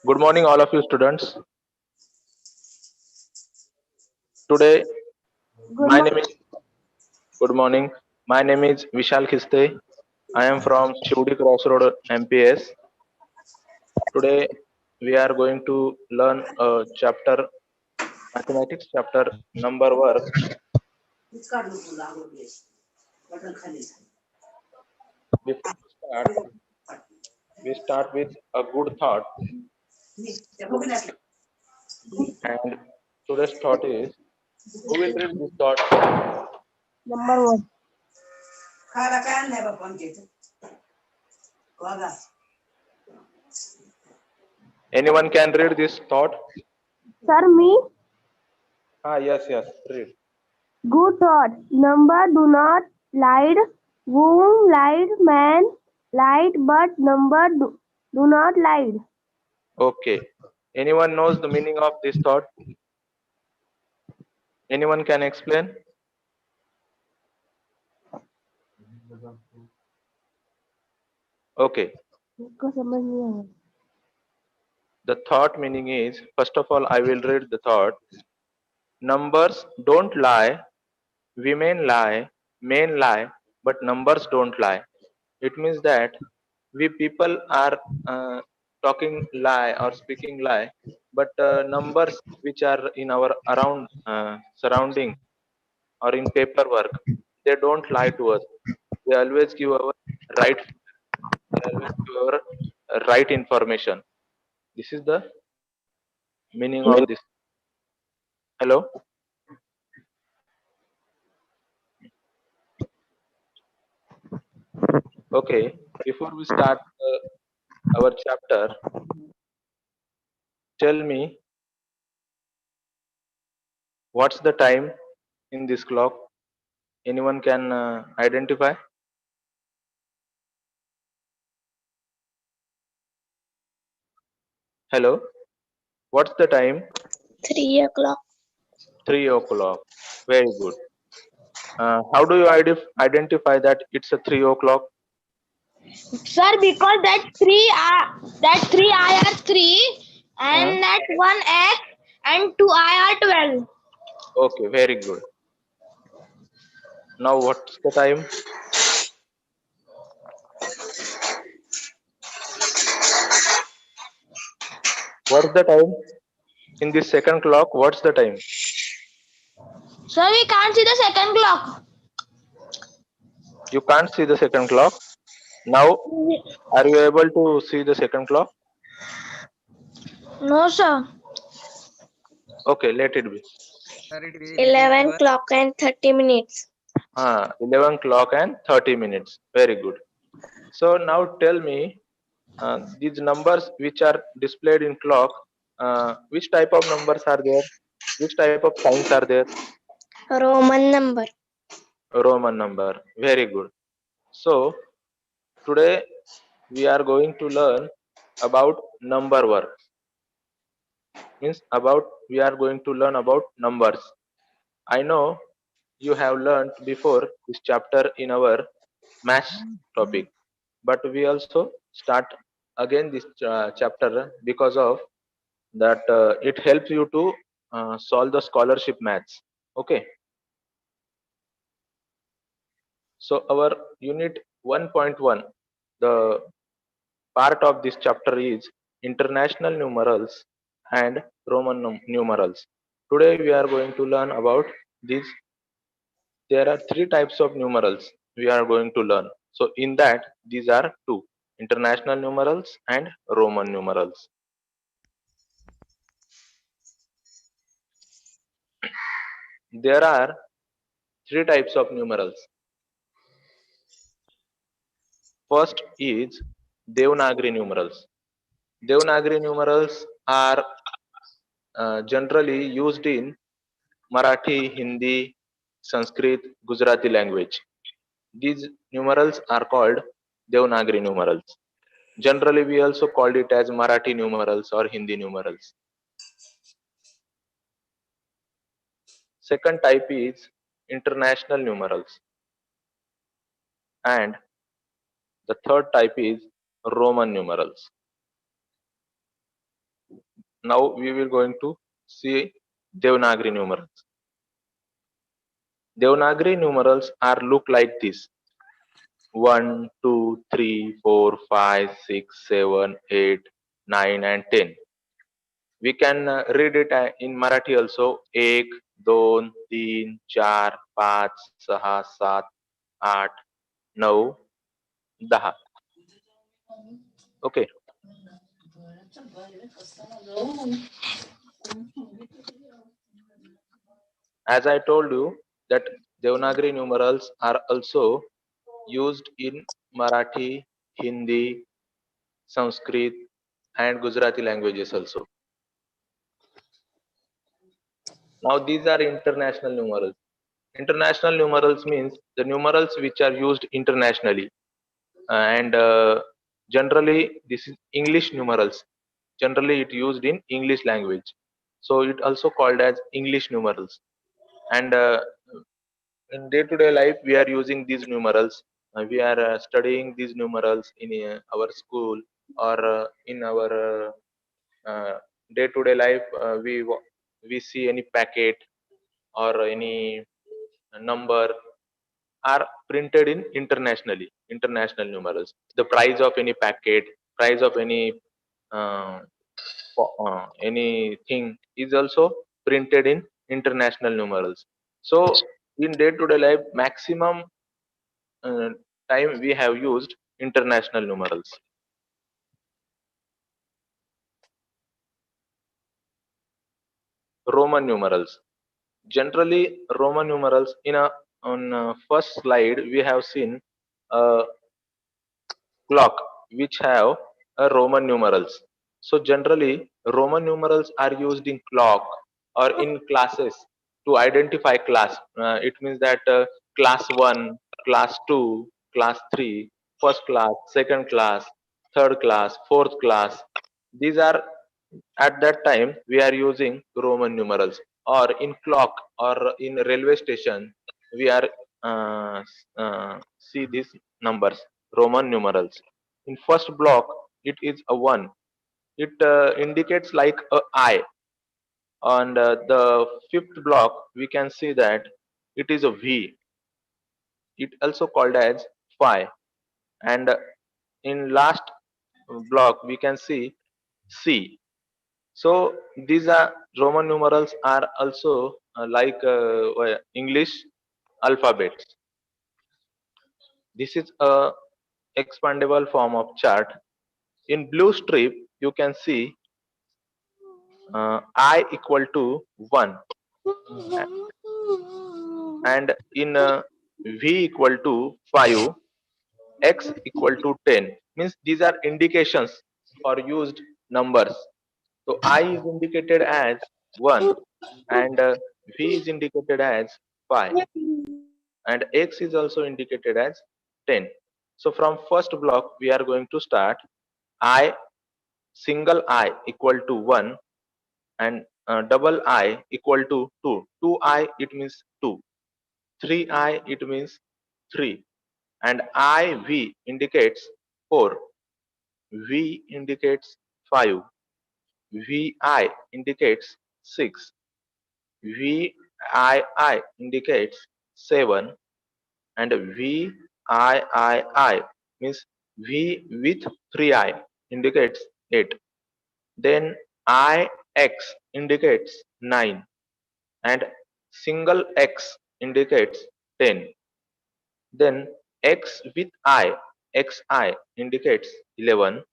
Good morning, all of you students. Today, Good my name morning. is Good morning. My name is Vishal Khiste. I am from Shivdi Crossroad, MPS. Today, we are going to learn a chapter, mathematics chapter number work. Before we start with a good thought, and today's thought is: who will read this thought? Number one. Anyone can read this thought? Sir, me. Yes, read. Good thought. Number do not lied. Womb lied. Man lied. But number do not lied. Okay. Anyone knows the meaning of this thought? Anyone can explain? Okay. इसको समझ नहीं आया. The thought meaning is, first of all, I will read the thought. Numbers don't lie, women lie, men lie, but numbers don't lie. It means that we people are talking lie or speaking lie, but numbers which are in our around surrounding or in paperwork, they don't lie to us. They always give our right, they always give our right information. This is the meaning of this. Hello. Okay, before we start our chapter, tell me what's the time in this clock? Anyone can identify? Hello, what's the time? 3 o'clock. 3 o'clock. Very good. How do you identify that it's a 3 o'clock? Sir, because that three I are three Hmm? and that one X and two I are 12. Okay, very good. Now, what's the time? What's the time in this second clock? What's the time? Sir, we can't see the second clock. You can't see the second clock. Now, are you able to see the second clock? No, sir. Okay, let it be. 11 o'clock and 30 minutes. 11 o'clock and 30 minutes. Very good. So now tell me, these numbers which are displayed in clock, which type of numbers are there? Which type of signs are there? Roman number. Roman number. Very good. So today we are going to learn about number work. Means about we are going to learn about numbers. I know you have learned before this chapter in our math topic, but we also start again this chapter because of that it helps you to solve the scholarship maths. Okay, so our unit 1.1, the part of this chapter is international numerals and Roman numerals. Today we are going to learn about these. There are three types of numerals we are going to learn. So in that, these are two: international numerals and Roman numerals. There are three types of numerals. First is Devanagari numerals. Devanagari numerals are generally used in Marathi, Hindi, Sanskrit, Gujarati language. These numerals are called Devanagari numerals. Generally, we also called it as Marathi numerals or Hindi numerals. Second type is international numerals. And the third type is Roman numerals. Now we will going to see Devanagari numerals. Devanagari numerals are look like this: 1, 2, 3, 4, 5, 6, 7, 8, 9, and 10. We can read it in Marathi also. 1, 2, 3, 4, 5, 6, 7, 8, 9, 10. Okay. As I told you that Devanagari numerals are also used in Marathi, Hindi, Sanskrit, and Gujarati languages also. Now these are international numerals. International numerals means the numerals which are used internationally, and generally this is English numerals. Generally it used in English language, so it also called as English numerals. And in day-to-day life we are using these numerals. We are studying these numerals in our school, or in our day-to-day life. We see any packet or any number are printed in international numerals. The price of any packet, price of uh, anything is also printed in international numerals. So in day-to-day life, maximum uh, time we have used international numerals. Roman numerals. Generally, Roman numerals in a on first slide we have seen a clock which have a Roman numerals. So generally, Roman numerals are used in clock or in classes to identify class. It means that class 1, class 2, class 3, first class, second class, third class, fourth class. These are, at that time we are using Roman numerals. Or in clock or in railway station we are see these numbers, Roman numerals. In first block it is a 1. It indicates like a I. And the fifth block we can see that it is a V. It also called as phi. And in last block we can see C. So these are Roman numerals are also like English alphabets. This is a expandable form of chart. In blue strip, you can see I equal to 1, and in V equal to 5, X equal to 10. Means these are indications for used numbers. So I is indicated as 1, and V is indicated as 5, and X is also indicated as 10. So from first block we are going to start. I, single I equal to 1, and double I equal to 2. 2I it means 2. 3I it means 3. And IV indicates 4. V indicates 5. VI indicates 6. VII indicates 7. And VIII means V with 3I indicates 8. Then IX indicates 9, and single X indicates 10. Then X with XI indicates 11.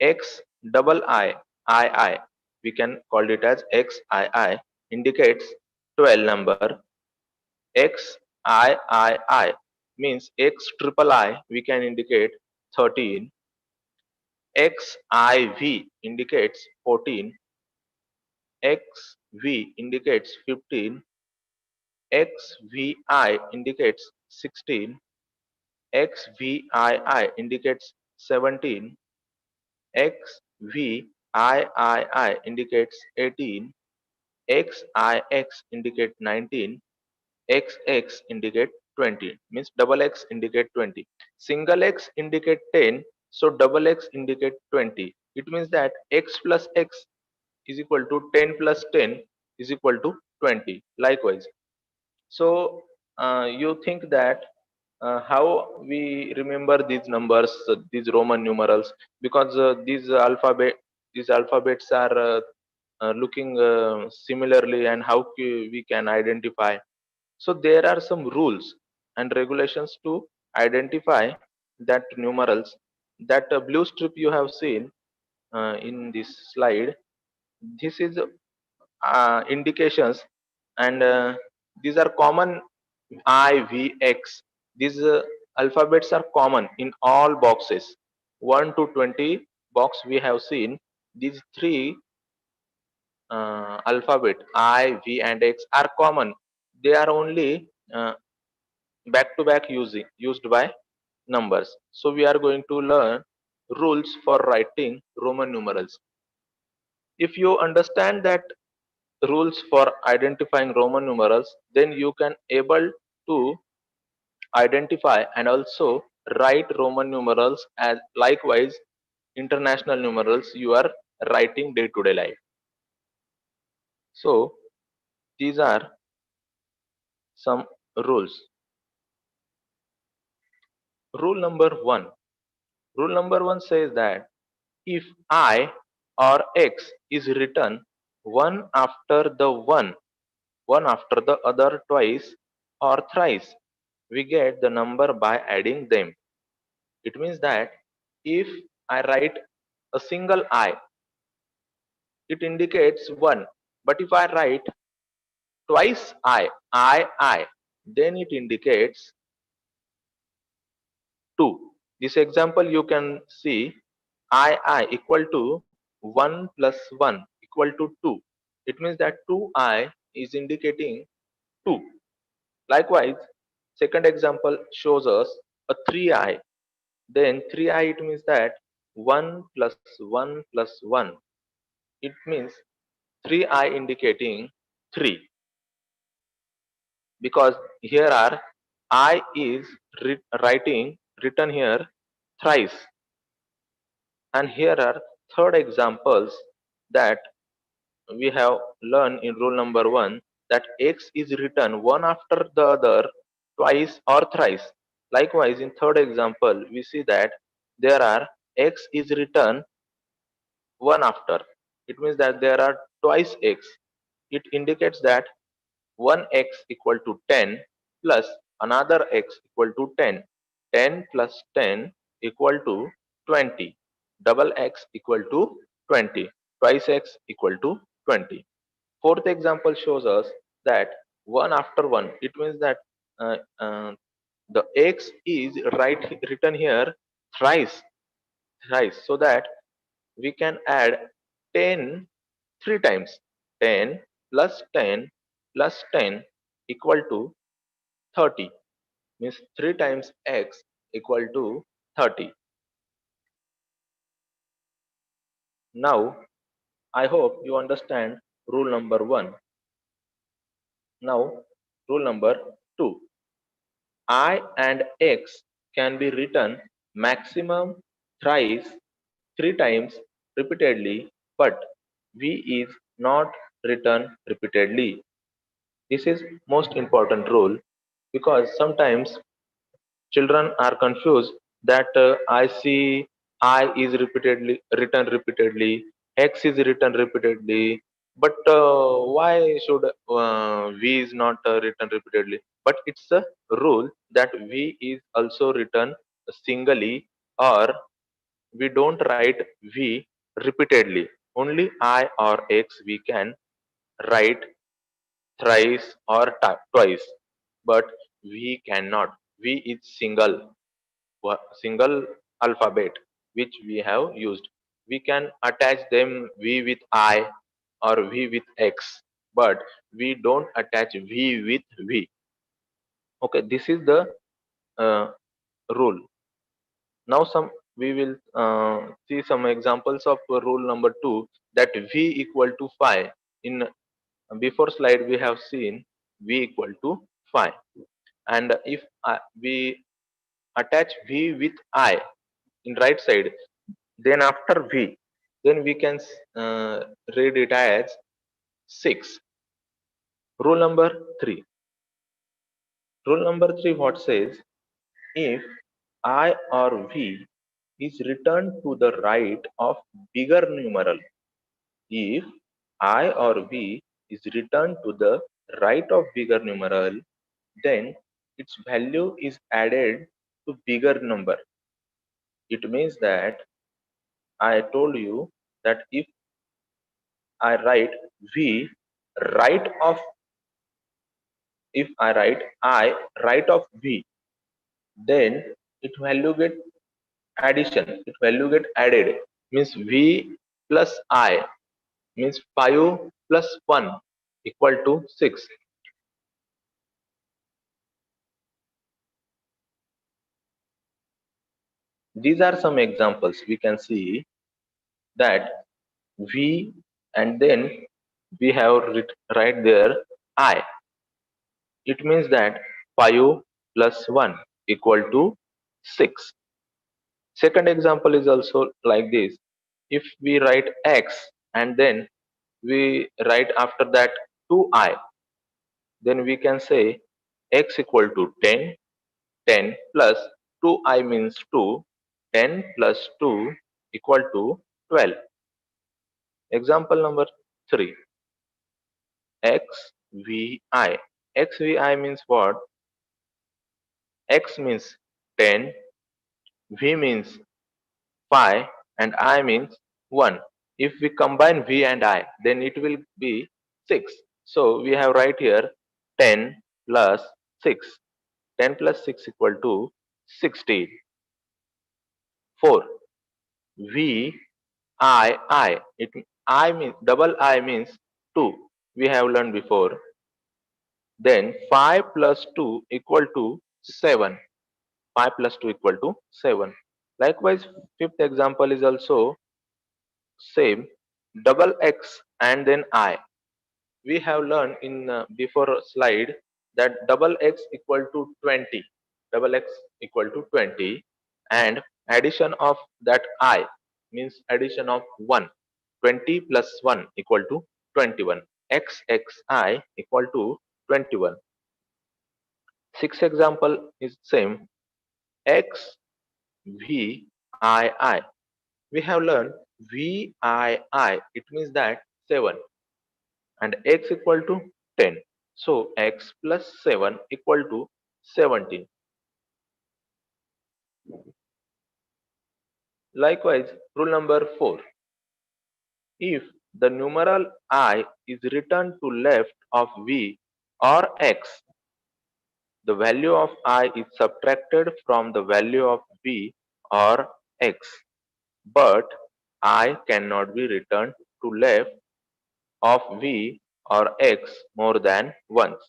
X double II, we can call it as XII, indicates 12 number. XIII means X triple I, we can indicate 13. XIV indicates 14. XV indicates 15. XVI indicates 16. XVII indicates 17. XVIII indicates 18. XIX indicate 19. XX indicate 20. Means double X indicate 20. Single X indicate 10. So double X indicate 20. It means that X plus X is equal to 10 plus 10 is equal to 20. Likewise, so you think that how we remember these numbers, these Roman numerals, because these alphabets are looking similarly, and how we can identify. So there are some rules and regulations to identify that numerals. That blue strip you have seen in this slide, this is indications, and these are common. I, V, X. These alphabets are common in all boxes. 1 to 20 box we have seen. These three alphabet I, V, and X are common. They are only back to back used by numbers. So we are going to learn rules for writing Roman numerals. If you understand that rules for identifying Roman numerals, then you can able to identify and also write Roman numerals as likewise international numerals you are writing day to day life. So these are some rules. Rule number one. Rule number one says that if I or X is written one after the one after the other twice or thrice, we get the number by adding them. It means that if I write a single I, it indicates 1. But if I write twice I, then it indicates 2. This example you can see I equal to 1 plus 1 equal to 2. It means that 2I is indicating 2. Likewise, second example shows us a 3I. Then 3I, it means that 1 plus 1 plus 1. It means 3I indicating 3, because here are I is written here thrice. And here are third examples that we have learned in rule number 1, that X is written one after the other twice or thrice. Likewise, in third example, we see that there are X is written one after. It means that there are twice X. It indicates that one X equal to 10 plus another X equal to 10. 10 plus 10 equal to 20. Double X equal to 20. Twice X equal to 20. Fourth example shows us that one after one. It means that uh, uh, the X is written here thrice, thrice, so that we can add 10 three times. 10 plus 10 plus 10 equal to 30, means 3 times X equal to 30. Now I hope you understand rule number 1. Now rule number 2. I and X can be written maximum thrice, 3 times repeatedly, but V is not written repeatedly. This is most important rule, because sometimes children are confused that I see I is repeatedly written repeatedly, X is written repeatedly, but why should V is not written repeatedly? But it's a rule that V is also written singly, or we don't write V repeatedly. Only I or X we can write thrice or twice, but we cannot. V is single alphabet which we have used. We can attach them V with I or V with X, but we don't attach V with V. Okay, this is the uh, rule. Now we will see some examples of rule number 2, that V equal to 5. In before slide we have seen V equal to 5, and if we attach V with I in right side, then after V then we can read it as 6. Rule number 3. Rule number 3 what says, if I or V is returned to the right of bigger numeral, if I or V is returned to the right of bigger numeral, then its value is added to bigger number. It means that I told you that if I write V right of, if I write I right of V, then it value get addition, it value get added, means V plus I means 5 plus 1 equal to 6. These are some examples. We can see that V, and then we have right there I. It means that 5 plus 1 equal to 6. Second example is also like this. If we write X and then we write after that 2I, then we can say X equal to 10, 10 plus 2I means 2, 10 plus 2 equal to 12. Example number 3, XVI. XVI means what? X means 10, V means 5, and I means 1. If we combine V and I, then it will be 6. So we have right here 10 plus 6. 10 plus 6 equal to 16. 4. V I. It I means double I means 2. We have learned before. Then 5 plus 2 equal to 7. 5 plus 2 equal to 7. Likewise, fifth example is also same, double x and then I. We have learned in before slide that double x equal to 20. Double x equal to 20, and addition of that I means addition of 1. 20 plus 1 equal to 21. XXI equal to 21. Sixth example is same, X V I. We have learned VII, it means that 7, and x equal to 10. So x plus 7 equal to 17. Likewise, rule number 4. If the numeral I is returned to left of V or x, the value of I is subtracted from the value of V or x, but I cannot be returned to left of V or x more than once.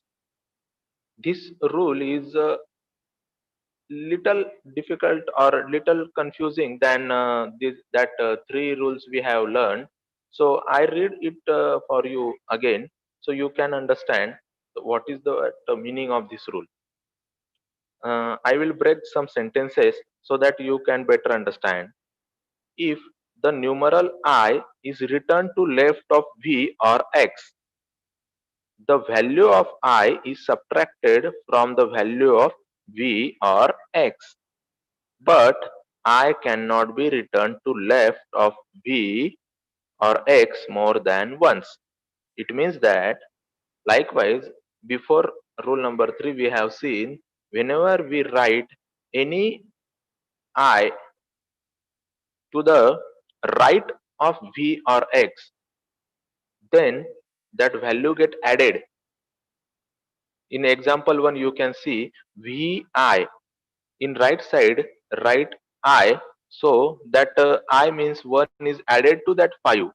This rule is little difficult or little confusing than that three rules we have learned. So I read it for you again, so you can understand what is the meaning of this rule. I will break some sentences so that you can better understand. If the numeral I is returned to left of V or x, the value of I is subtracted from the value of V or x, but I cannot be returned to left of V or x more than once. It means that, likewise, before rule number 3, we have seen whenever we write any I to the right of V or x, then that value get added. In example 1, you can see VI in right side, write I, so that I means 1 is added to that 5.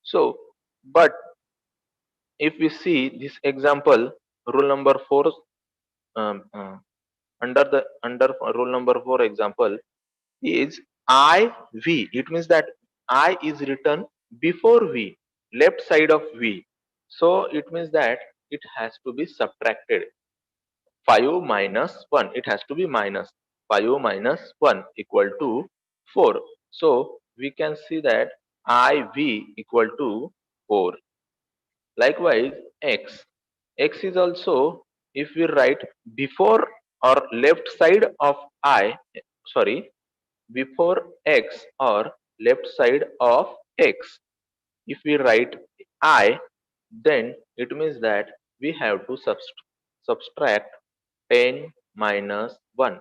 So, but if we see this example, rule number 4, um, uh, under rule number 4 example is IV. It means that I is written before V, left side of V. So it means that it has to be subtracted. 5 minus 1, it has to be minus 5 minus 1 equal to 4. So we can see that IV equal to 4. Likewise, x is also, if we write before or left side of I, sorry, before x or left side of x, if we write I, then it means that we have to subtract 10 minus 1.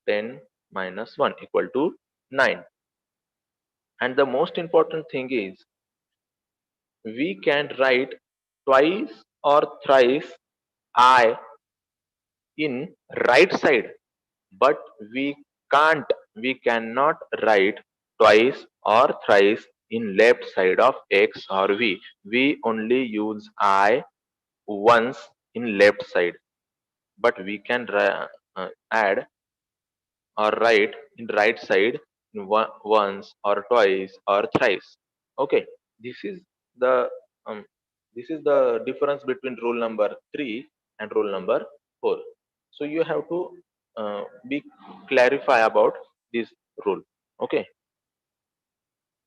10 minus 1 equal to 9. And the most important thing is we can write twice or thrice I in right side, but we we cannot write twice or thrice in left side of x or v. We only use I once in left side, but we can add or write in right side in once or twice or thrice. Okay, this is the um, this is the difference between rule number 3 and rule number 4. So you have to be clarify about this rule. Okay,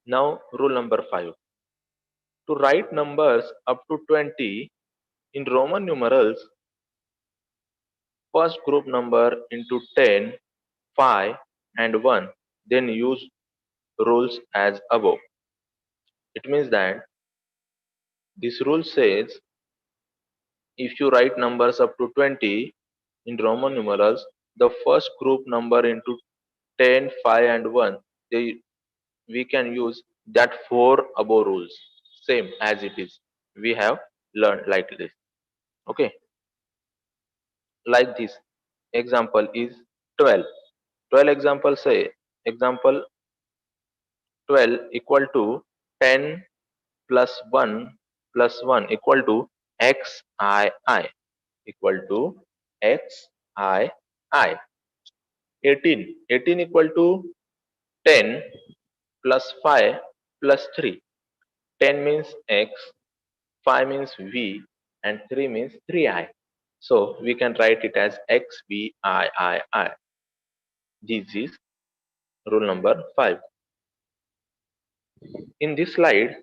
now rule number 5: to write numbers up to 20 in Roman numerals, first group number into 10, 5, and 1, then use rules as above. It means that this rule says if you write numbers up to 20 in Roman numerals, the first group number into 10, 5, and 1, they, we can use that four above rules, same as it is. We have learned like this. Okay, like this. Example is 12. 12 example say, example 12 equal to 10 plus 1 plus 1 equal to xii equal to xii. 18 equal to 10 plus 5 plus 3. 10 means x, 5 means v, and 3 means 3i. So we can write it as xviii. This is rule number 5. In this slide,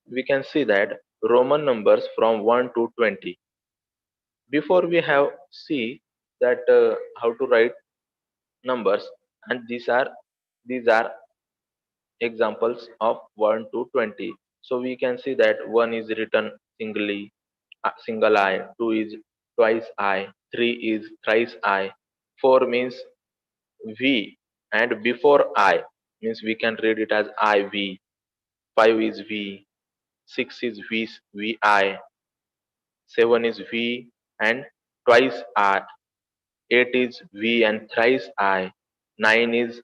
we can see that Roman numbers from 1 to 20. Before we have see that how to write numbers, and these are examples of 1 to 20. So we can see that 1 is written singly, single I, 2 is twice I, 3 is thrice I, 4 means V, and before I means we can read it as IV, 5 is V, 6 is VI, 7 is V and twice I, 8 is V and thrice I, 9 is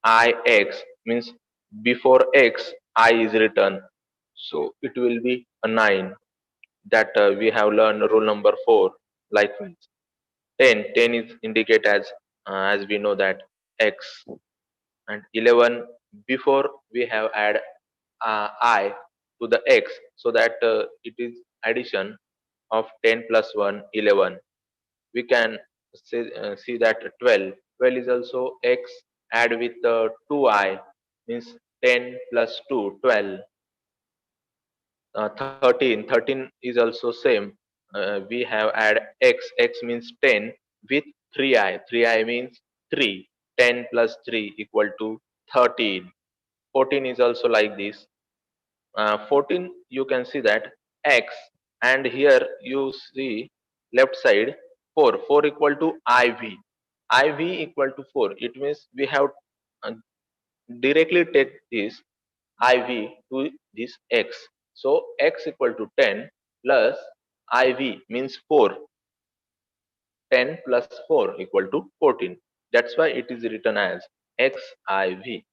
IX means before X I is written, so it will be a 9. That we have learned rule number 4. Likewise 10 is indicate as we know that X, and 11 before we have add I to the X, so that it is addition of 10 plus 1 11. We can see that 12 is also X, add with 2i means 10 plus 2 12. 13 is also same. We have add x means 10 with 3i means 3. 10 plus 3 equal to 13. 14 is also like this. 14 you can see that x, and here you see left side 4 equal to iv equal to 4. It means we have uh, directly take this iv to this x. So x equal to 10 plus iv means 4. 10 plus 4 equal to 14. That's why it is written as xiv.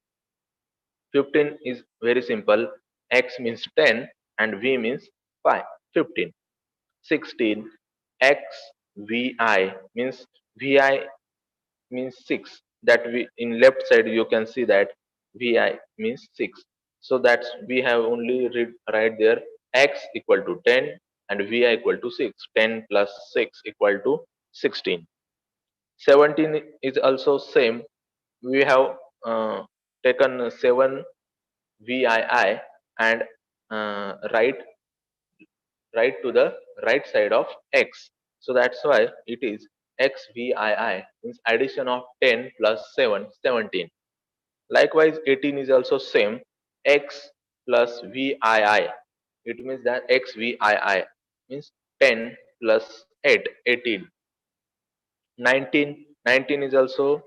15 is very simple. X means 10 and V means 5. 15. 16. XVI means VI means 6. That we in left side you can see that VI means 6. So that's we have only read right there X equal to 10 and VI equal to 6. 10 plus 6 equal to 16. 17 is also same. We have taken 7 VII and write to the right side of x. So that's why it is xvii, means addition of 10 plus 7, 17. Likewise, 18 is also same, x plus vii. It means that xvii means 10 plus 8, 18. 19, 19 is also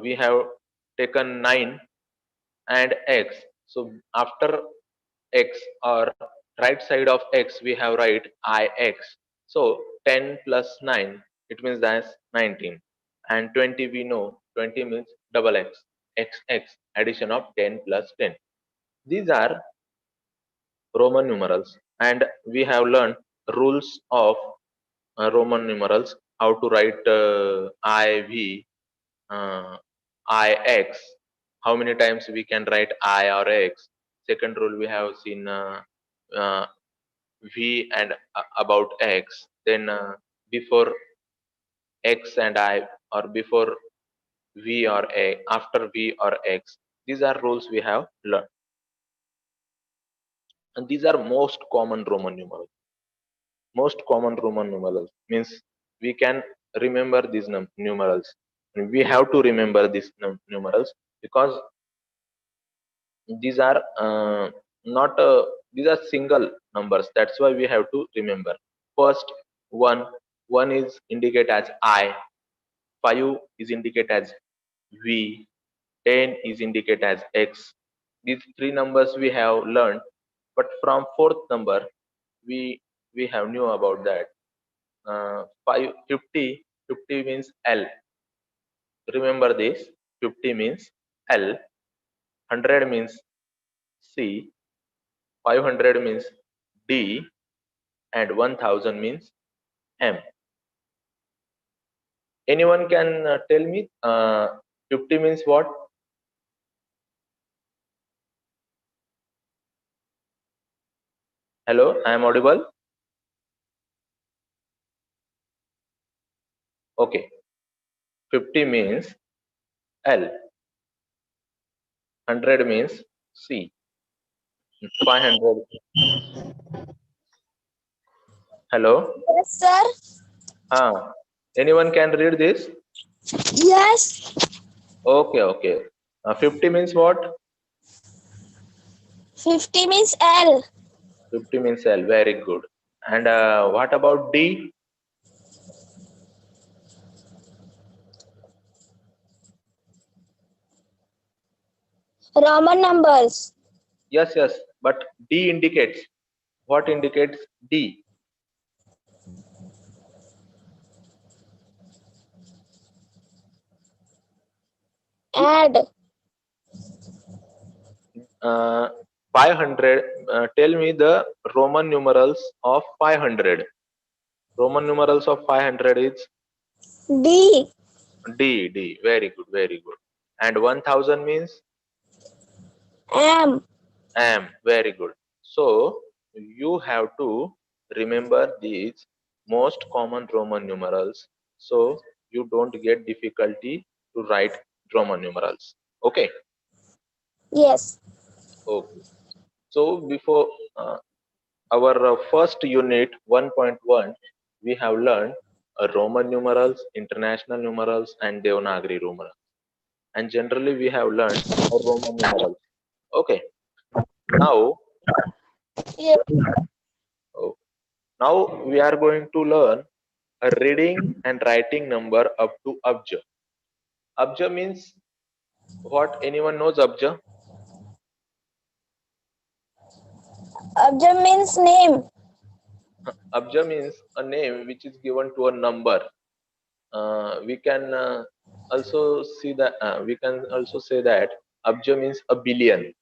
we have taken 9 and x. So after x or right side of x we have write ix. So 10 plus 9, it means that's 19. And 20 we know 20 means double x, xx, addition of 10 plus 10. These are Roman numerals, and we have learned rules of Roman numerals, how to write IV, uh, IX, how many times we can write I or X. Second rule we have seen uh, V and about X. Then before X and I, or before V or A, after V or X. These are rules we have learned, and these are most common Roman numerals. Most common Roman numerals means we can remember these numerals. We have to remember these numerals because these are not these are single numbers. That's why we have to remember. First, one, one is indicate as I, 5 is indicate as V, 10 is indicate as X. These three numbers we have learned, but from fourth number we have knew about that. 50 means L. Remember this. 50 means L. 100 means C. 500 means D. And 1000 means M. Anyone can tell me 50 means what? Hello, I am audible. Okay, 50 means L. 100 means C. 500. Hello. Yes, sir. Anyone can read this? Yes. Okay, okay. 50 means what? 50 means L. 50 means L. Very good. And what about D? Roman numbers. Yes, yes. But D indicates. What indicates D? Add. 500. Tell me the Roman numerals of 500. Roman numerals of 500 is D. D. D. Very good. Very good. And 1000 means M. M. Very good. So you have to remember these most common Roman numerals, so you don't get difficulty to write Roman numerals. Okay. Yes. Okay. So before our first unit 1.1, we have learned Roman numerals, international numerals, and Devanagari numerals. And generally, we have learned Roman numerals. Okay. Now, Yes. oh, now we are going to learn a reading and writing number up to Abja. Abja means what? Anyone knows Abja? Abjad means name. Abja means a name which is given to a number. We can also see that we can also say that Abja means a billion.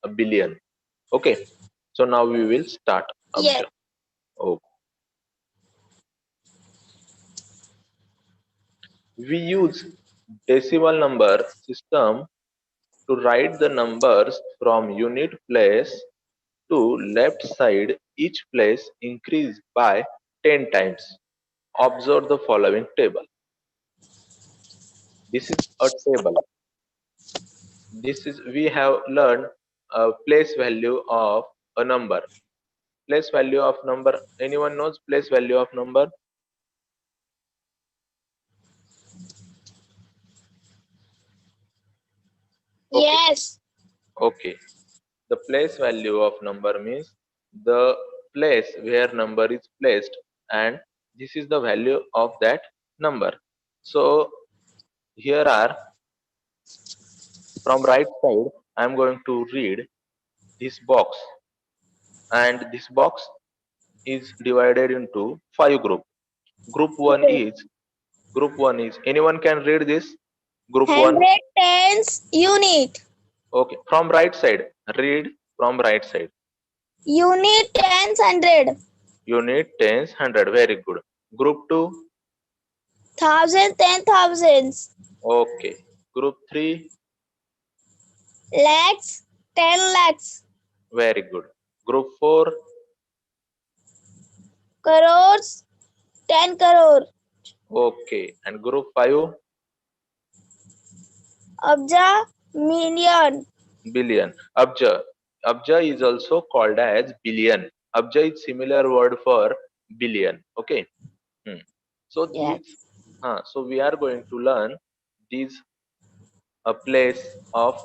A billion. Okay. So now we will start Yes. Abja. Oh. We use decimal number system to write the numbers from unit place to left side. Each place increase by 10 times. Observe the following table. This is a table. This is we have learned place value of a number. Place value of number. Anyone knows place value of number? Okay. Yes. Okay. The place value of number means the place where number is placed, and this is the value of that number. So here are, from right side, I am going to read this box, and this box is divided into 5 groups. Group 1 Okay. is, anyone can read this? Group 1. Hundred tens unit. Okay, from right side, read from right side. Unit tens hundred. Unit, tens, hundred. Very good. Group 2. Thousand ten thousands. Okay. Group 3. Lakhs ten lakhs. Very good. Group 4. Crores ten crore. Okay. And group 5. Abja million. Billion. Abja. Abja is also called as billion. Abja is similar word for billion. Okay. Hmm. So Yes. so we are going to learn these a place of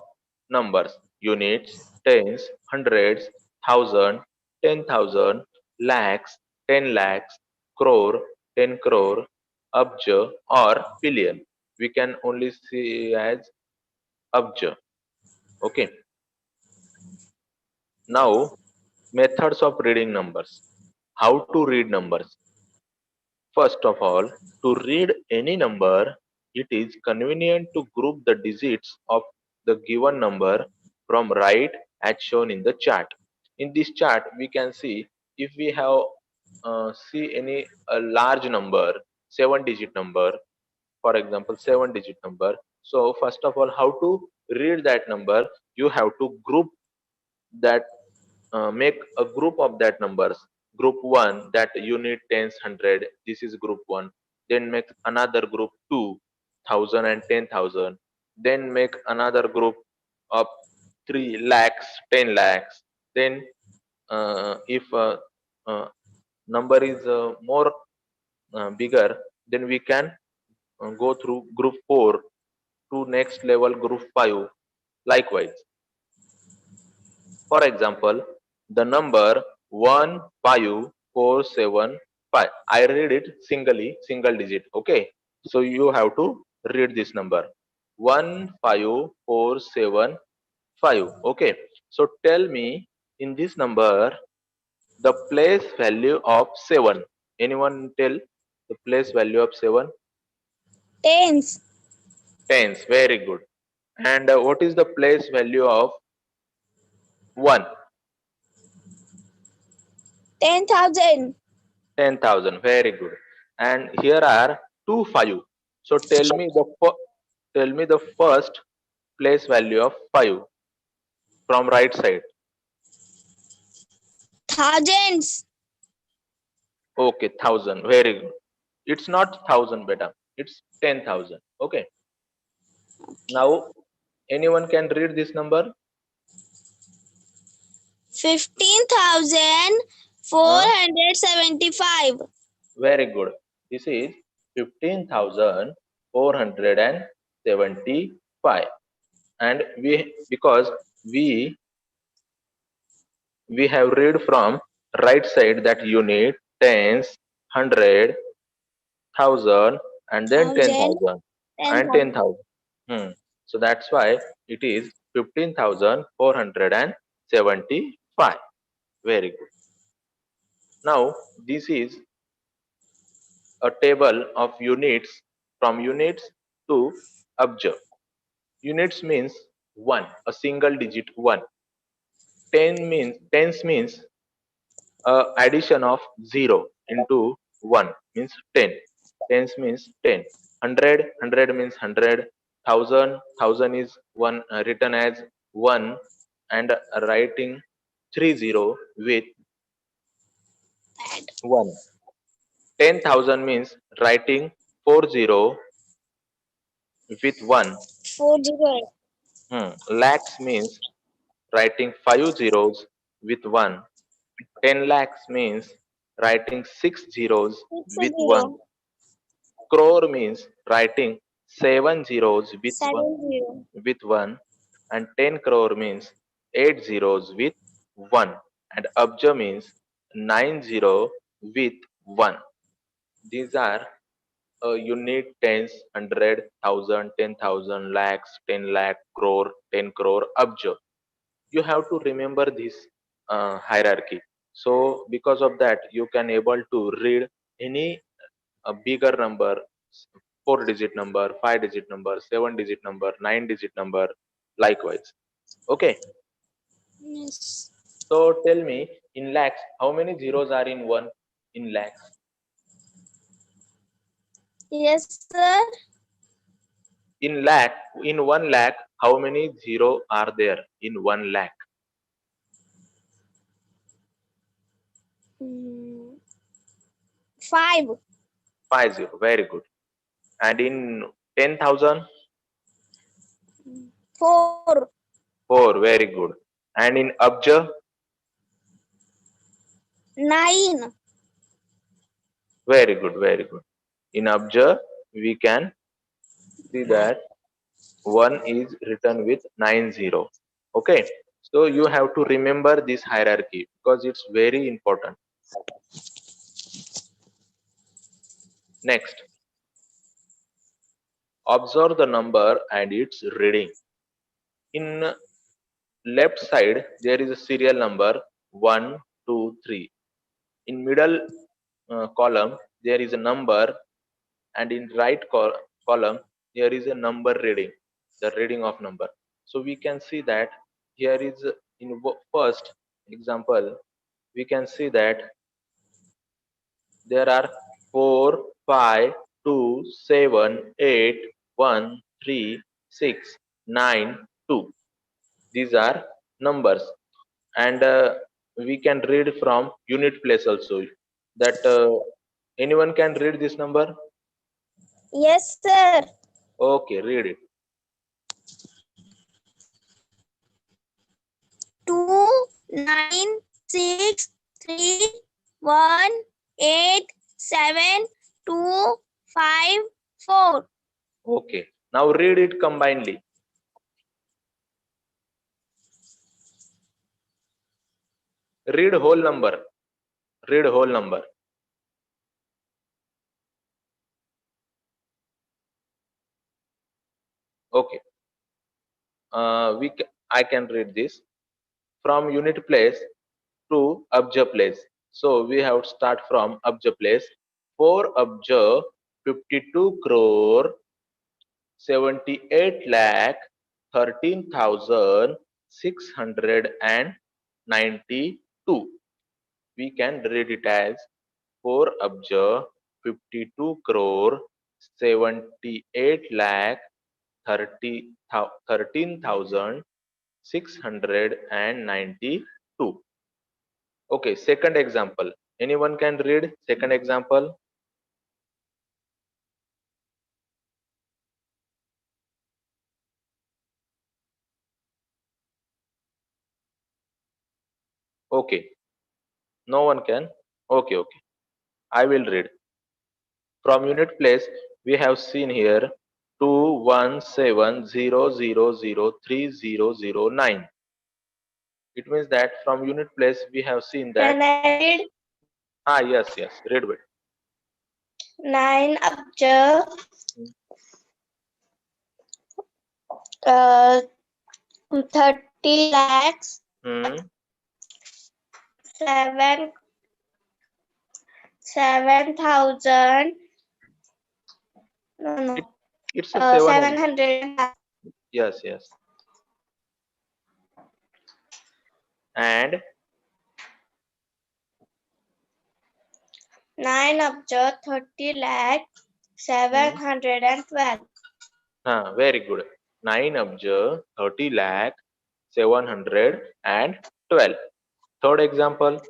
numbers: units, tens, hundreds, thousand, 10,000, lakhs, 10 lakhs, crore, 10 crore, abja, or billion. We can only see as abja. Okay. Now, methods of reading numbers. How to read numbers? First of all, to read any number, it is convenient to group the digits of the given number from right as shown in the chart. In this chart, we can see if we have see any a large number, 7-digit number, for example, 7-digit number. So first of all, how to read that number? You have to group that, make a group of that numbers. Group 1, that unit, tens, hundred, this is group 1. Then make another group 2, 1000 and 10,000. Then make another group of 3 lakhs, 10 lakhs. Then if uh, number is more bigger, then we can go through group 4 to next level, group 5. Likewise, for example, the number 15475. I read it singly, single digit. Okay. So you have to read this number 15475. Okay. So tell me, in this number, the place value of 7. Anyone tell the place value of 7? Tens. Tens. Very good. And what is the place value of 1? 10,000. 10,000. Very good. And here are 2 5. So tell me the first place value of 5 from right side. Thousands. Okay, 1,000. Very good. It's not 1,000, beta. It's 10,000. Okay. Now, anyone can read this number? 15,475. Very good. This is 15,475. And because we we have read from right side that unit, tens, hundred, thousand, and then 10,000. 10,000 and 10,000. 10,000. So that's why it is 15,475. Very good. Now this is a table of units, from units to abjad. Units means 1, a single digit 1. Tens means addition of 0 into 1 means 10. Tens means 10. 100 means 100. 1,000 is one, written as 1 and writing 30 with 1. 10,000 means writing 40 with 1. 40. Lakhs means writing 5 zeros with 1. 10 lakhs means writing 6 zeros Six with 1. zero. Crore means writing 7 zeros with 1, 70. with 1. And 10 crore means 8 zeros with 1. And abja means 9 zero with 1. These are you need tens, hundred, thousand, 10,000, lakhs, 10 lakh, crore, 10 crore, abja. You have to remember this hierarchy. So because of that, you can able to read any bigger number, 4-digit number, 5-digit number, 7-digit number, 9-digit number, likewise. Okay. Yes. So tell me, in lakhs, how many zeros are in one? In lakhs. Yes, sir. In lakh, in 1 lakh, how many zero are there in 1 lakh? Mm, 5. 50. Very good. And in 10,000, 4. 4. Very good. And in abja, 9. very good. Very good. In abja, we can see that 1 is written with 9 0. Okay. So you have to remember this hierarchy because it's very important. Next, observe the number and its reading. In left side, there is a serial number 1, 2, 3. In middle column, there is a number, and in right column, there is a number reading, the reading of number. So we can see that here is in first example, we can see that there are 4, 5, 2, 7, 8, 1, 3, 6, 9, 2. These are numbers, and we can read from unit place also. That anyone can read this number. Yes, sir. Okay, read it. 2, 9, 6, 3, 1, 8, 7, 2, 5, 4. Okay, now read it combinedly. Read whole number. Read whole number. Okay, I can read this from unit place to abja place. So we have to start from abja place. 4 abja 52 crore 78 lakh 13,692. We can read it as 4 abja 52 crore 78 lakh 13,692. Okay, second example. Anyone can read second example? Okay, no one can. Okay, okay. I will read. From unit place, we have seen here 21700030009. It means that from unit place we have seen that. Can I read? Yes, yes. Read it. 9 abja, 30 lakhs, Hmm. 7,000. No. It's a 7. 700. Yes, yes. And 9 abja, 30 lakh, 712. very good. 9 abja 30 lakh 712. Third example.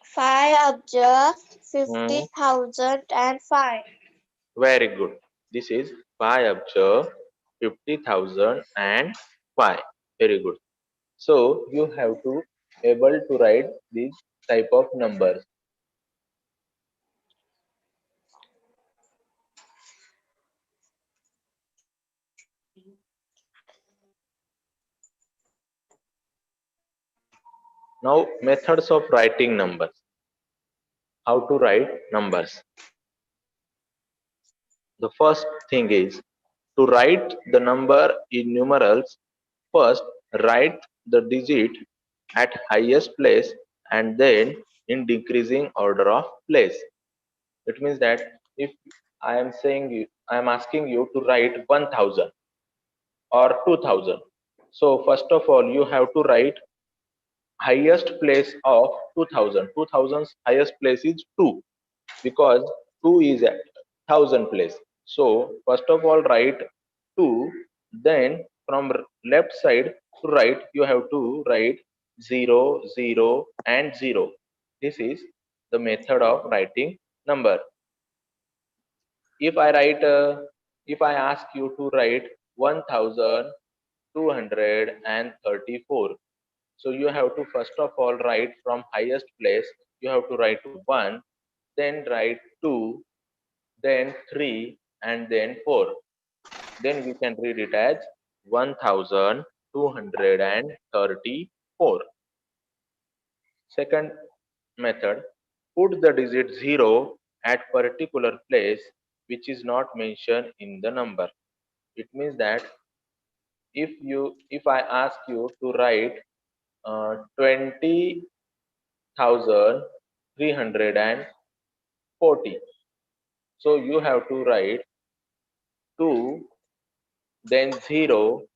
5 abja, 50,005. Very good. This is 5 abja 50,000 and 5. Very good. So you have to able to write these type of numbers. Now methods of writing numbers. How to write numbers? The first thing is to write the number in numerals. First, write the digit at highest place and then in decreasing order of place. It means that if I am asking you to write 1000 or 2000. So first of all, you have to write highest place of 2000. 2000's highest place is 2 because 2 is at 1000 place. So first of all, write 2. Then from left side to right, you have to write 0, 0 and 0. This is the method of writing number. If I write, if I ask you to write 1234, so you have to first of all write from highest place. You have to write 1, then write 2, then 3, and then 4. Then we can read it as 1234. Second method, put the digit 0 at particular place which is not mentioned in the number. It means that if I ask you to write 20,340, so you have to write 2, then 0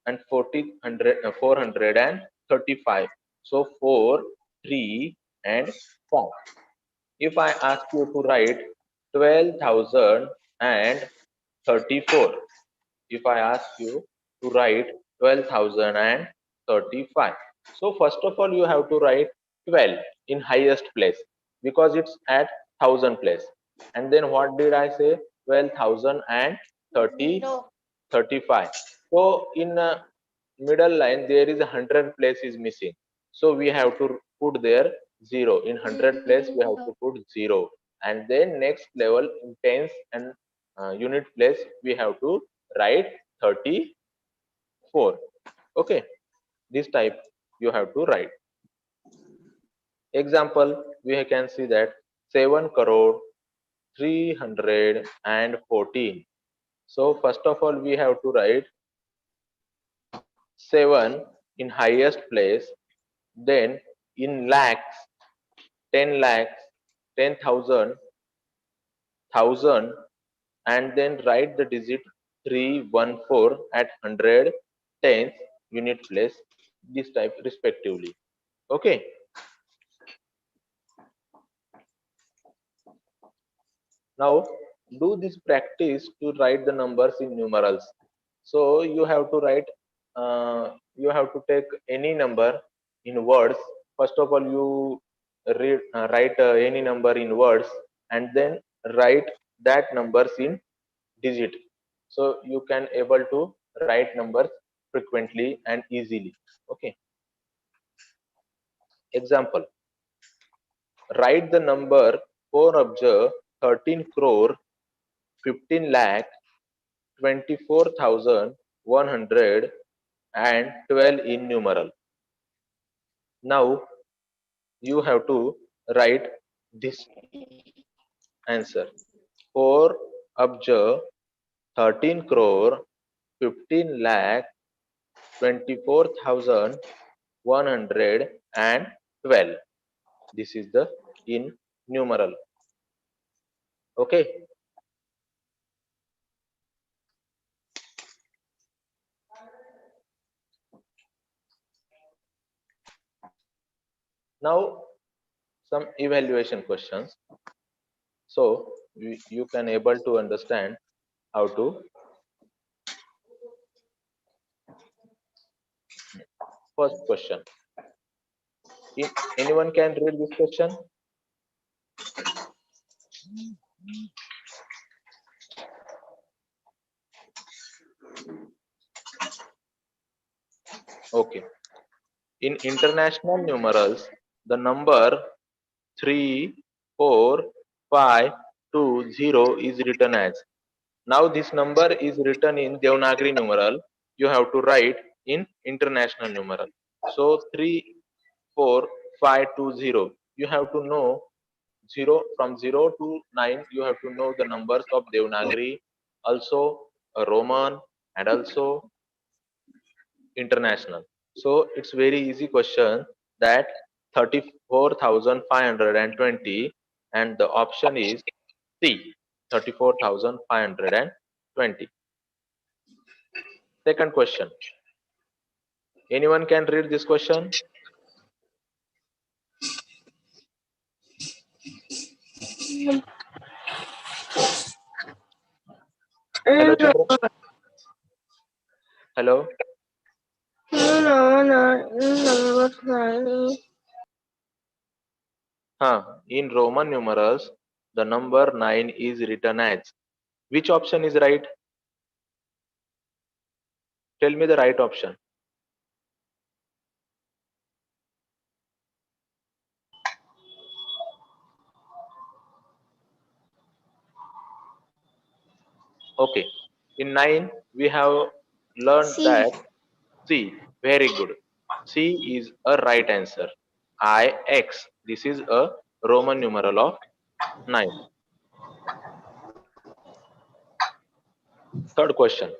and 435. So 4, 3 and 5. If I ask you to write 12,034, if I ask you to write 12,035, so first of all you have to write 12 in highest place because it's at 1000 place. And then what did I say? 12,035. Zero. So in middle line there is 100 place is missing. So we have to put there 0. In 100 place we have to put 0. And then next level in tens and unit place we have to write 34. Okay, this type you have to write. Example, we can see that 7 crore 314. So first of all we have to write 7 in highest place, then in lakhs, 10 lakhs, 10,000, 1,000, and then write the digit 314 at 100, 10th unit place, this type respectively. Okay. Now do this practice to write the numbers in numerals. So you have to write, you have to take any number in words. First of all, you write any number in words and then write that numbers in digit. So you can able to write numbers frequently and easily. Okay. Example, write the number 4 observe 13 crore 15 lakh 24,112 in numeral. Now you have to write this answer. 4 observe 13 crore 15 lakh 24,112. This is the in numeral. Okay. Now some evaluation questions. So you can able to understand how to. First question. If anyone can read this question? Okay. In international numerals, the number 3, 4, 5, 2, 0 is written as. Now this number is written in Devanagari numeral. You have to write in international numeral. So 3, 4, 5, 2, 0. You have to know 0 from 0 to 9. You have to know the numbers of Devanagari, also Roman, and also international. So it's very easy question that 34,520, and the option is C, 34,520. Second question. Anyone can read this question? Hello, children. Hello. Number 9. In Roman numerals, the number 9 is written as. Which option is right? Tell me the right option. Okay. In 9, we have learned C. that C. Very good. C is a right answer. IX. This is a Roman numeral of 9. Third question.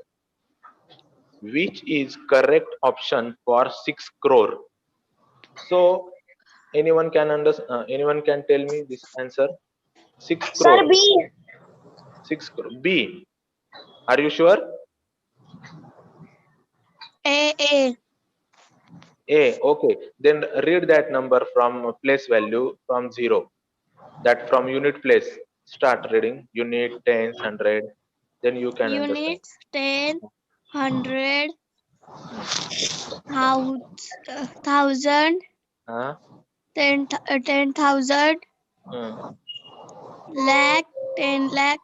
Which is correct option for 6 crore? So anyone can tell me this answer? 6 Sir, crore. B. 6 crore. B. Are you sure? A. A. Okay. Then read that number from place value from 0. That from unit place. Start reading. Unit, tens, hundred. Then you can understand. Units 10, 100, Hmm. thousand, Huh? 10,000, Hmm. lakh, 10 lakh.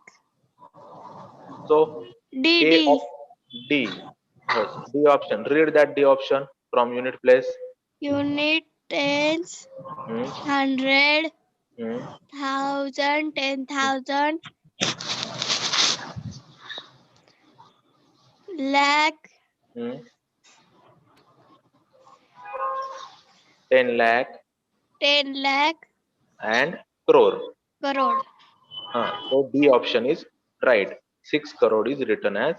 So D. A of D. D. Yes, D option. Read that D option from unit place. Unit tens, Hmm. 100, Hmm. 1,000, 10,000, lakh, Hmm. 10 lakh 10 lakh, and crore. crore. So D option is right. 6 crore is written as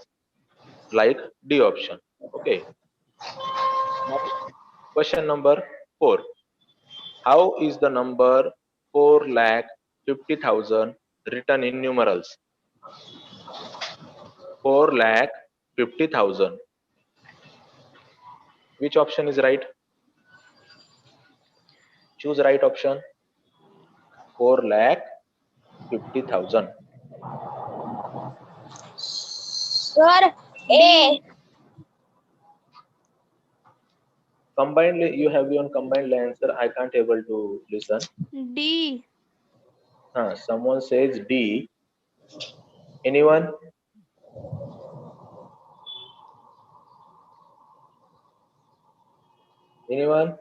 like D option. Okay. Now question number 4. How is the number 4 lakh 50,000 written in numerals? 4 lakh 50,000. Which option is right? Choose right option. 4 lakh 50,000. Sir, A. Combined, you have given combined answer. I can't able to listen. D. Someone says D. Anyone? Anyone?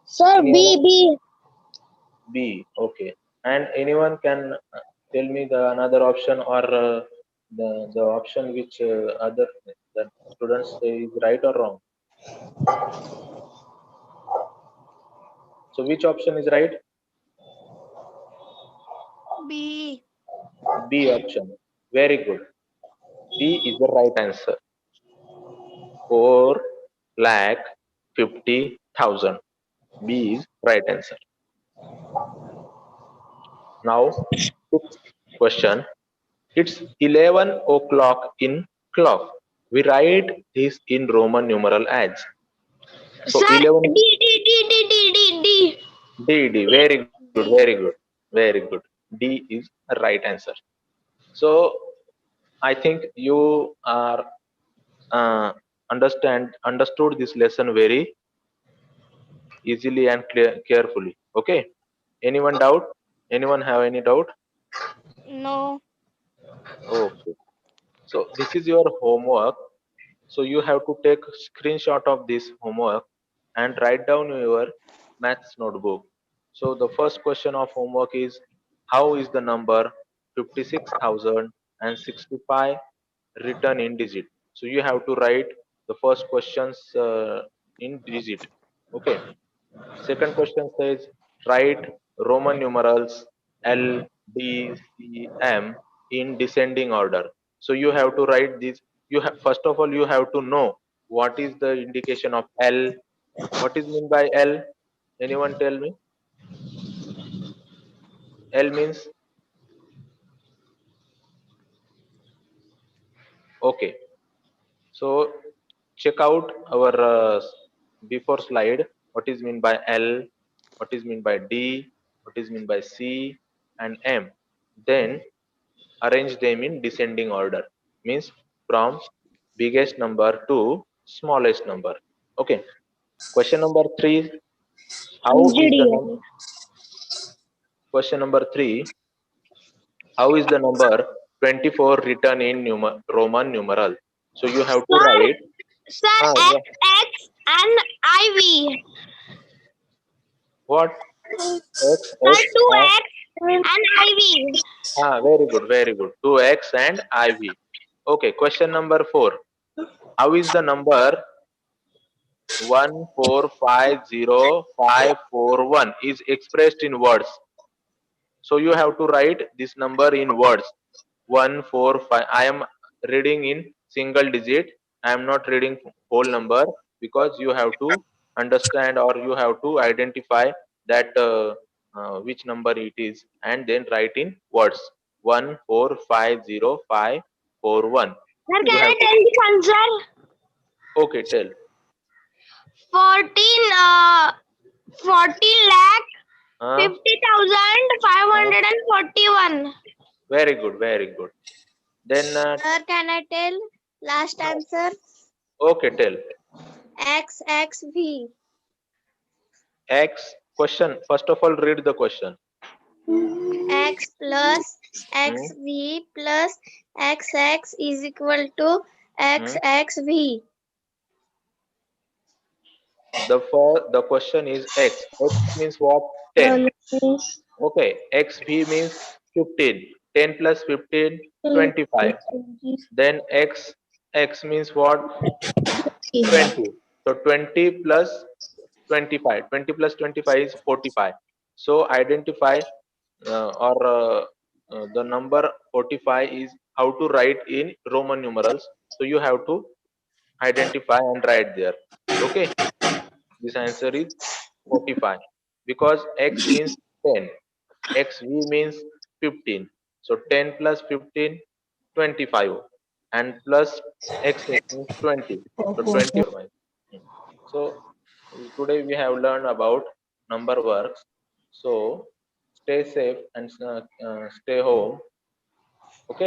Sir, Any other? B. B. Okay. And anyone can tell me the another option, or the option which other the students say is right or wrong. So which option is right? B. B option. Very good. B is the right answer. 4 lakh 50,000. B is right answer. Now, sixth question. It's 11 o'clock in clock. We write this in Roman numeral as. So Sir, 11 D. D D. Very good, very good, very good. D is a right answer. So I think you are understood this lesson very easily and carefully. Okay. Anyone doubt? Anyone have any doubt? No. Okay. So this is your homework. So you have to take screenshot of this homework and write down your maths notebook. So the first question of homework is, how is the number 56,065 written in digit? So you have to write the first questions in digit. Okay. Second question says, write Roman numerals L, D, C, M in descending order. So you have to write this. You have, first of all, you have to know what is the indication of L. What is mean by L? Anyone tell me? L means, okay. So check out our before slide. What is mean by L? What is mean by D? What is mean by C and M? Then arrange them in descending order, means from biggest number to smallest number. Okay. Question number 3, how is the question number 3, how is the number 24 written in Roman numeral? So you have to Sir, write, sir, yeah, X and IV. what, x Sir, x two and, X and IV. very good, very good, 2x and iv. Okay, question number 4, how is the number 1450541 is expressed in words? So you have to write this number in words. 145. I am reading in single digit. I am not reading whole number, because you have to understand, or you have to identify that which number it is, and then write in words. 1450541. Sir, You can have I to. tell the answer? Okay, tell. 14, 14 lakh Uh, 50,541. very good, very good. Then, Sir, can I tell last answer? okay, tell. XXV. X question. First of all, read the question. X plus Hmm? XV plus XX is equal to Hmm? XXV. The question is X. X means what? 10. Okay. XV means 15. 10 plus 15, 25. Then X means what? 20. So 20 plus 25. 20 plus 25 is 45. So identify, or the number 45 is how to write in Roman numerals. So you have to identify and write there. Okay. This answer is 45, because X means 10, XV means 15. So 10 plus 15, 25, and plus XX means 20. So 25. So today we have learned about number works. So stay safe and stay home. Okay.